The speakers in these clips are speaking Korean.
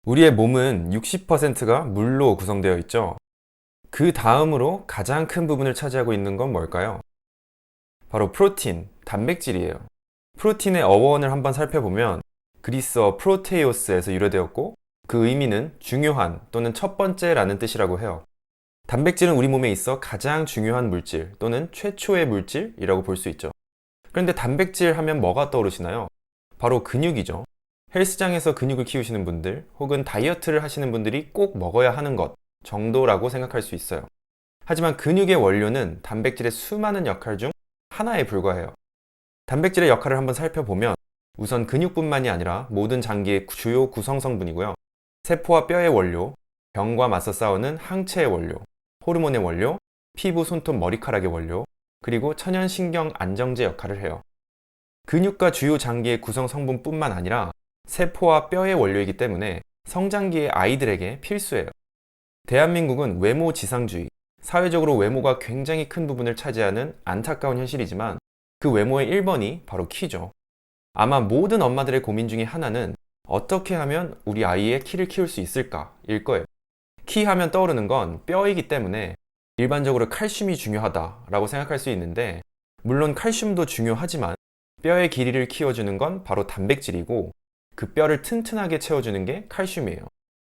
우리의 몸은 60%가 물로 구성되어 있죠. 그 다음으로 가장 큰 부분을 차지하고 있는 건 뭘까요? 바로 프로틴, 단백질이에요. 프로틴의 어원을 한번 살펴보면 그리스어 프로테이오스에서 유래되었고 그 의미는 중요한 또는 첫 번째라는 뜻이라고 해요. 단백질은 우리 몸에 있어 가장 중요한 물질 또는 최초의 물질이라고 볼 수 있죠. 그런데 단백질 하면 뭐가 떠오르시나요? 바로 근육이죠. 헬스장에서 근육을 키우시는 분들 혹은 다이어트를 하시는 분들이 꼭 먹어야 하는 것 정도라고 생각할 수 있어요. 하지만 근육의 원료는 단백질의 수많은 역할 중 하나에 불과해요. 단백질의 역할을 한번 살펴보면 우선 근육뿐만이 아니라 모든 장기의 주요 구성 성분이고요. 세포와 뼈의 원료, 병과 맞서 싸우는 항체의 원료, 호르몬의 원료, 피부, 손톱, 머리카락의 원료, 그리고 천연신경 안정제 역할을 해요. 근육과 주요 장기의 구성 성분뿐만 아니라 세포와 뼈의 원료이기 때문에 성장기의 아이들에게 필수예요. 대한민국은 외모 지상주의, 사회적으로 외모가 굉장히 큰 부분을 차지하는 안타까운 현실이지만 그 외모의 1번이 바로 키죠. 아마 모든 엄마들의 고민 중에 하나는 어떻게 하면 우리 아이의 키를 키울 수 있을까? 일 거예요. 키 하면 떠오르는 건 뼈이기 때문에 일반적으로 칼슘이 중요하다라고 생각할 수 있는데 물론 칼슘도 중요하지만 뼈의 길이를 키워주는 건 바로 단백질이고 그 뼈를 튼튼하게 채워주는 게 칼슘이에요.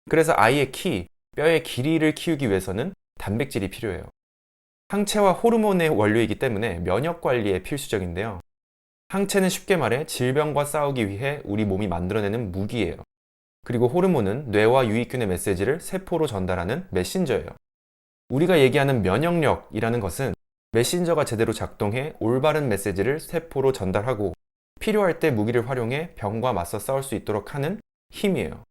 그래서 아이의 키, 뼈의 길이를 키우기 위해서는 단백질이 필요해요. 항체와 호르몬의 원료이기 때문에 면역 관리에 필수적인데요. 항체는 쉽게 말해 질병과 싸우기 위해 우리 몸이 만들어내는 무기예요. 그리고 호르몬은 뇌와 유익균의 메시지를 세포로 전달하는 메신저예요. 우리가 얘기하는 면역력이라는 것은 메신저가 제대로 작동해 올바른 메시지를 세포로 전달하고 필요할 때 무기를 활용해 병과 맞서 싸울 수 있도록 하는 힘이에요.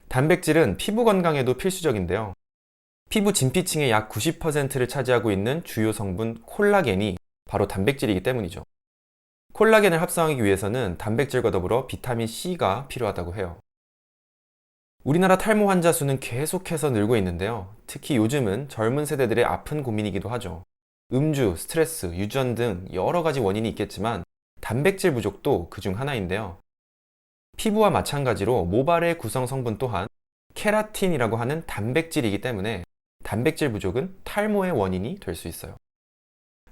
단백질은 피부 건강에도 필수적인데요. 피부 진피층의 약 90%를 차지하고 있는 주요 성분 콜라겐이 바로 단백질이기 때문이죠. 콜라겐을 합성하기 위해서는 단백질과 더불어 비타민 C가 필요하다고 해요. 우리나라 탈모 환자 수는 계속해서 늘고 있는데요. 특히 요즘은 젊은 세대들의 아픈 고민이기도 하죠. 음주, 스트레스, 유전 등 여러 가지 원인이 있겠지만 단백질 부족도 그중 하나인데요. 피부와 마찬가지로 모발의 구성 성분 또한 케라틴이라고 하는 단백질이기 때문에 단백질 부족은 탈모의 원인이 될 수 있어요.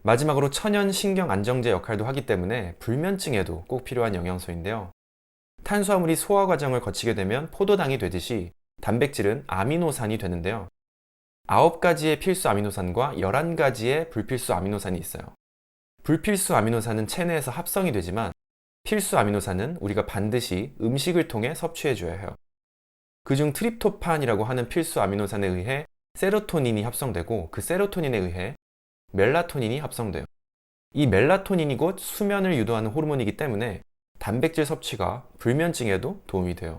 마지막으로 천연 신경 안정제 역할도 하기 때문에 불면증에도 꼭 필요한 영양소인데요. 탄수화물이 소화 과정을 거치게 되면 포도당이 되듯이 단백질은 아미노산이 되는데요. 9가지의 필수 아미노산과 11가지의 불필수 아미노산이 있어요. 불필수 아미노산은 체내에서 합성이 되지만 필수 아미노산은 우리가 반드시 음식을 통해 섭취해줘야 해요. 그중 트립토판이라고 하는 필수 아미노산에 의해 세로토닌이 합성되고 그 세로토닌에 의해 멜라토닌이 합성돼요. 이 멜라토닌이 곧 수면을 유도하는 호르몬이기 때문에 단백질 섭취가 불면증에도 도움이 돼요.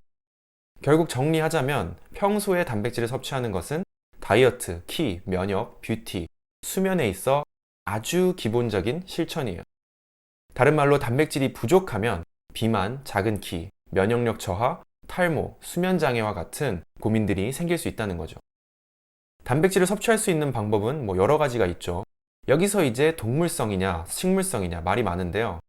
결국 정리하자면 평소에 단백질을 섭취하는 것은 다이어트, 키, 면역, 뷰티, 수면에 있어 아주 기본적인 실천이에요. 다른 말로 단백질이 부족하면 비만, 작은 키, 면역력 저하, 탈모, 수면장애와 같은 고민들이 생길 수 있다는 거죠. 단백질을 섭취할 수 있는 방법은 여러 가지가 있죠. 여기서 이제 동물성이냐, 식물성이냐 말이 많은데요.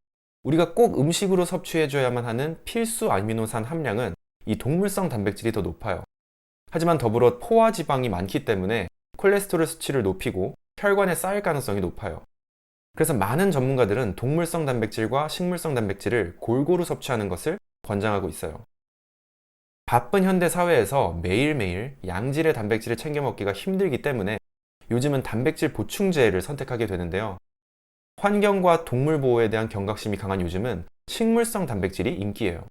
우리가 꼭 음식으로 섭취해줘야만 하는 필수 아미노산 함량은 이 동물성 단백질이 더 높아요. 하지만 더불어 포화 지방이 많기 때문에 콜레스테롤 수치를 높이고 혈관에 쌓일 가능성이 높아요. 그래서 많은 전문가들은 동물성 단백질과 식물성 단백질을 골고루 섭취하는 것을 권장하고 있어요. 바쁜 현대 사회에서 매일매일 양질의 단백질을 챙겨 먹기가 힘들기 때문에 요즘은 단백질 보충제를 선택하게 되는데요. 환경과 동물 보호에 대한 경각심이 강한 요즘은 식물성 단백질이 인기예요.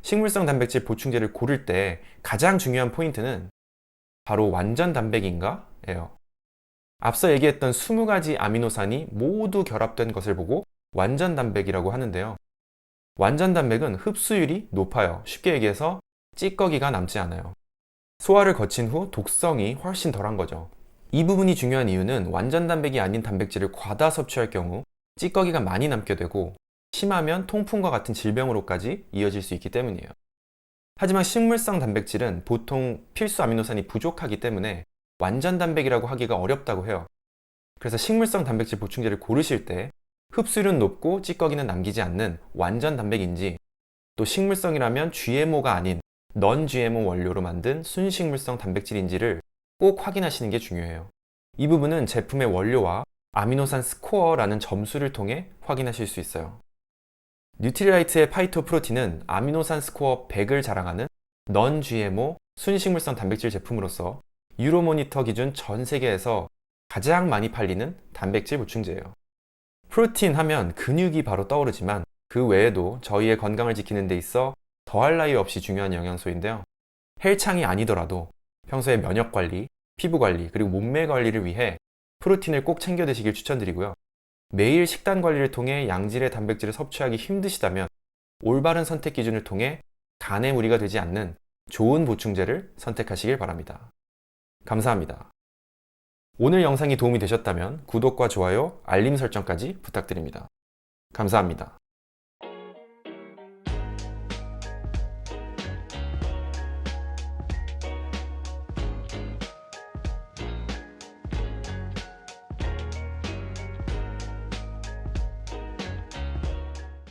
식물성 단백질 보충제를 고를 때 가장 중요한 포인트는 바로 완전 단백인가? 예요. 앞서 얘기했던 20가지 아미노산이 모두 결합된 것을 보고 완전 단백이라고 하는데요. 완전 단백은 흡수율이 높아요. 쉽게 얘기해서 찌꺼기가 남지 않아요. 소화를 거친 후 독성이 훨씬 덜한 거죠. 이 부분이 중요한 이유는 완전 단백이 아닌 단백질을 과다 섭취할 경우 찌꺼기가 많이 남게 되고 심하면 통풍과 같은 질병으로까지 이어질 수 있기 때문이에요. 하지만 식물성 단백질은 보통 필수 아미노산이 부족하기 때문에 완전 단백이라고 하기가 어렵다고 해요. 그래서 식물성 단백질 보충제를 고르실 때 흡수율은 높고 찌꺼기는 남기지 않는 완전 단백인지 또 식물성이라면 GMO가 아닌 넌 GMO 원료로 만든 순식물성 단백질인지를 꼭 확인하시는 게 중요해요. 이 부분은 제품의 원료와 아미노산 스코어라는 점수를 통해 확인하실 수 있어요. 뉴트리라이트의 파이토 프로틴은 아미노산 스코어 100을 자랑하는 넌 GMO 순식물성 단백질 제품으로서 유로모니터 기준 전 세계에서 가장 많이 팔리는 단백질 보충제예요. 프로틴 하면 근육이 바로 떠오르지만 그 외에도 저희의 건강을 지키는 데 있어 더할 나위 없이 중요한 영양소인데요. 헬창이 아니더라도 평소에 면역 관리, 피부 관리, 그리고 몸매 관리를 위해 프로틴을 꼭 챙겨 드시길 추천드리고요. 매일 식단 관리를 통해 양질의 단백질을 섭취하기 힘드시다면 올바른 선택 기준을 통해 간에 무리가 되지 않는 좋은 보충제를 선택하시길 바랍니다. 감사합니다. 오늘 영상이 도움이 되셨다면 구독과 좋아요, 알림 설정까지 부탁드립니다. 감사합니다.